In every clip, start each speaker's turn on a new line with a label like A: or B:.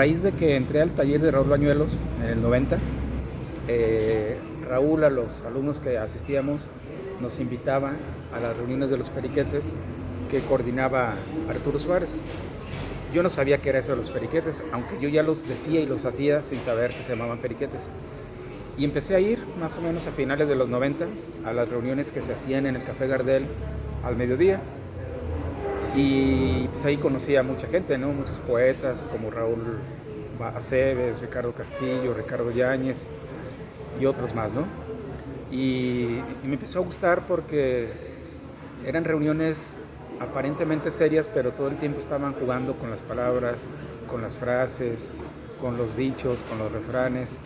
A: raíz de que entré al taller de Raúl Bañuelos en el 90, Raúl a los alumnos que asistíamos nos invitaba a las reuniones de los periquetes que coordinaba Arturo Suárez. Yo no sabía qué era eso de los periquetes, aunque yo ya los decía y los hacía sin saber que se llamaban periquetes. Y empecé a ir más o menos a finales de los 90 a las reuniones que se hacían en el Café Gardel al mediodía. Y pues ahí conocí a mucha gente, ¿no? Muchos poetas como Raúl Aceves, Ricardo Castillo, Ricardo Yáñez y otros más, ¿no? Y me empezó a gustar porque eran reuniones aparentemente serias, pero todo el tiempo estaban jugando con las palabras, con las frases, con los dichos, con los refranes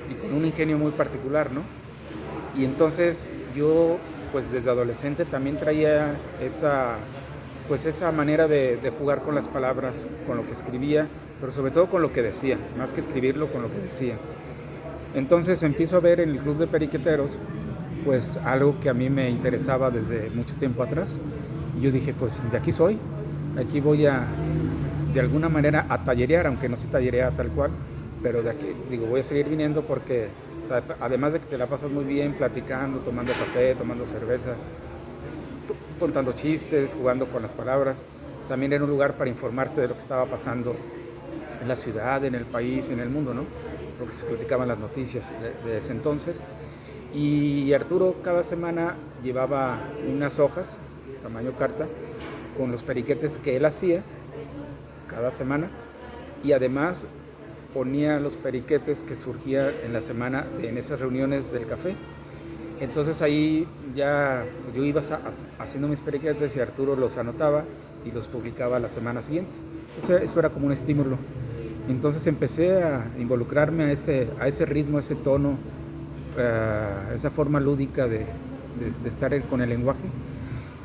A: y con un ingenio muy particular, ¿no? Y entonces yo, pues desde adolescente también traía esa manera de jugar con las palabras, con lo que escribía, pero sobre todo con lo que decía, más que escribirlo, con lo que decía. Entonces empiezo a ver en el Club de Periqueteros pues algo que a mí me interesaba desde mucho tiempo atrás. Y yo dije, pues de aquí soy, aquí voy a, de alguna manera, a tallerear, aunque no se tallerea tal cual, pero de aquí, digo, voy a seguir viniendo porque, o sea, además de que te la pasas muy bien platicando, tomando café, tomando cerveza, contando chistes, jugando con las palabras, también era un lugar para informarse de lo que estaba pasando en la ciudad, en el país, en el mundo, ¿no? Lo que se platicaban las noticias de ese entonces. Y Arturo cada semana llevaba unas hojas, tamaño carta, con los periquetes que él hacía cada semana, y además ponía los periquetes que surgían en la semana en esas reuniones del café. Entonces ahí ya yo iba haciendo mis periquetes y Arturo los anotaba y los publicaba la semana siguiente. Entonces eso era como un estímulo. Entonces empecé a involucrarme a ese ritmo, a ese tono, a esa forma lúdica de estar con el lenguaje.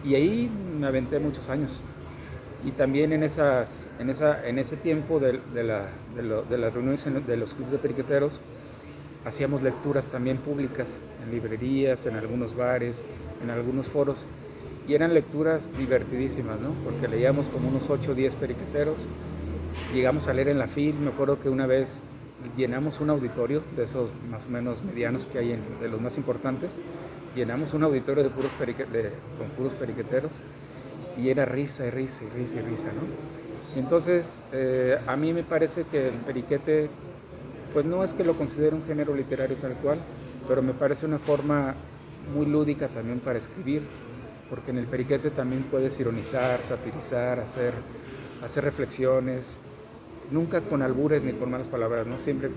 A: Y ahí me aventé muchos años. Y también en ese tiempo de las reuniones de los clubes de periqueteros, hacíamos lecturas también públicas en librerías, en algunos bares, en algunos foros, y eran lecturas divertidísimas, ¿no? Porque leíamos como unos 8 o 10 periqueteros, llegamos a leer en la FIL. Me acuerdo que una vez llenamos un auditorio de esos más o menos medianos que hay, de los más importantes, llenamos un auditorio con puros periqueteros, y era risa y risa y risa y risa, ¿no? Entonces, a mí me parece que el periquete, pues no es que lo considere un género literario tal cual, pero me parece una forma muy lúdica también para escribir, porque en el periquete también puedes ironizar, satirizar, hacer reflexiones, nunca con albures ni con malas palabras, ¿no? Siempre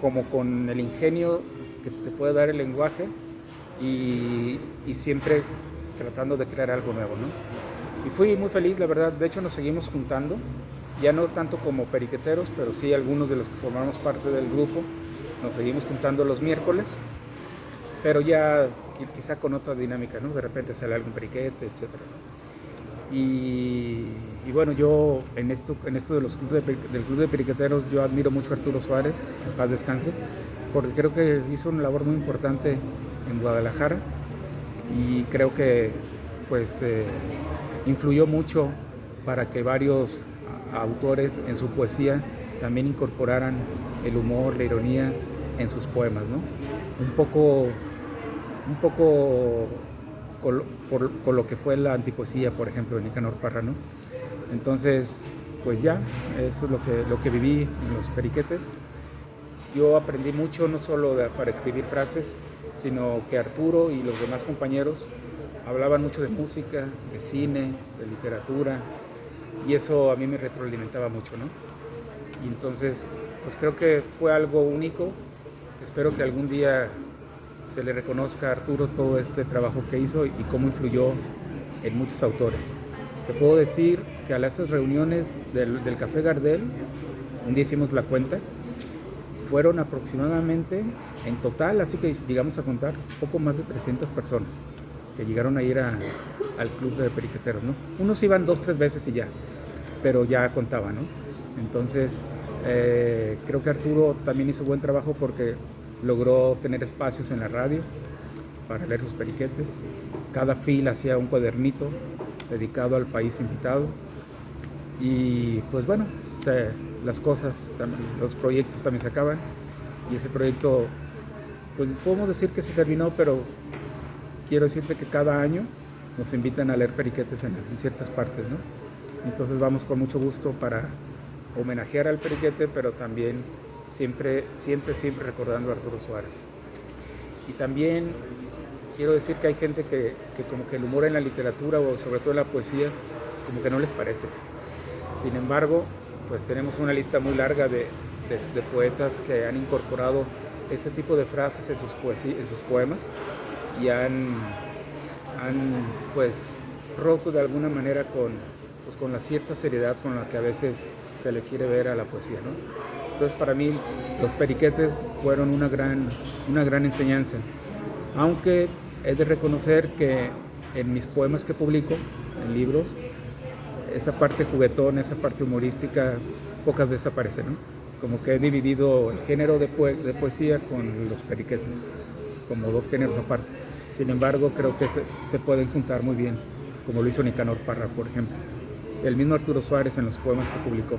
A: como con el ingenio que te puede dar el lenguaje, y siempre tratando de crear algo nuevo, ¿no? Y fui muy feliz, la verdad. De hecho, nos seguimos juntando, ya no tanto como periqueteros, pero sí algunos de los que formamos parte del grupo, nos seguimos juntando los miércoles, pero ya quizá con otra dinámica, ¿no? De repente sale algún periquete, etc. Y bueno, yo en esto de los del Club de Periqueteros, yo admiro mucho a Arturo Suárez, que en paz descanse, porque creo que hizo una labor muy importante en Guadalajara, y creo que pues influyó mucho para que varios autores en su poesía también incorporaran el humor, la ironía en sus poemas, ¿no? Un poco con lo que fue la antipoesía, por ejemplo, de Nicanor Parra, ¿no? Entonces, pues ya, eso es lo que viví en los periquetes. Yo aprendí mucho, no solo para escribir frases, sino que Arturo y los demás compañeros hablaban mucho de música, de cine, de literatura, y eso a mí me retroalimentaba mucho, ¿no? Y entonces, pues creo que fue algo único. Espero que algún día se le reconozca a Arturo todo este trabajo que hizo y cómo influyó en muchos autores. Te puedo decir que a esas reuniones del Café Gardel, un día hicimos la cuenta, fueron aproximadamente, en total, así que llegamos a contar, poco más de 300 personas que llegaron a ir al Club de Periqueteros, ¿no? Unos iban 2 o 3 veces y ya, pero ya contaban, ¿no? Entonces, creo que Arturo también hizo buen trabajo porque logró tener espacios en la radio para leer sus periquetes. Cada fila hacía un cuadernito dedicado al país invitado, y pues bueno, las cosas, los proyectos también se acaban, y ese proyecto, pues podemos decir que se terminó, pero quiero decirte que cada año nos invitan a leer periquetes en ciertas partes, ¿no? Entonces vamos con mucho gusto para homenajear al periquete, pero también siempre recordando a Arturo Suárez. Y también quiero decir que hay gente que como que el humor en la literatura, o sobre todo en la poesía, como que no les parece. Sin embargo, pues tenemos una lista muy larga de poetas que han incorporado este tipo de frases en sus poemas, y han pues roto de alguna manera con la cierta seriedad con la que a veces se le quiere ver a la poesía, ¿no? Entonces, para mí los periquetes fueron una gran enseñanza, aunque he de reconocer que en mis poemas que publico, en libros, esa parte juguetona, esa parte humorística pocas veces aparece, ¿no? Como que he dividido el género de poesía con los periquetes, como dos géneros aparte. Sin embargo, creo que se pueden juntar muy bien, como lo hizo Nicanor Parra, por ejemplo. El mismo Arturo Suárez en los poemas que publicó.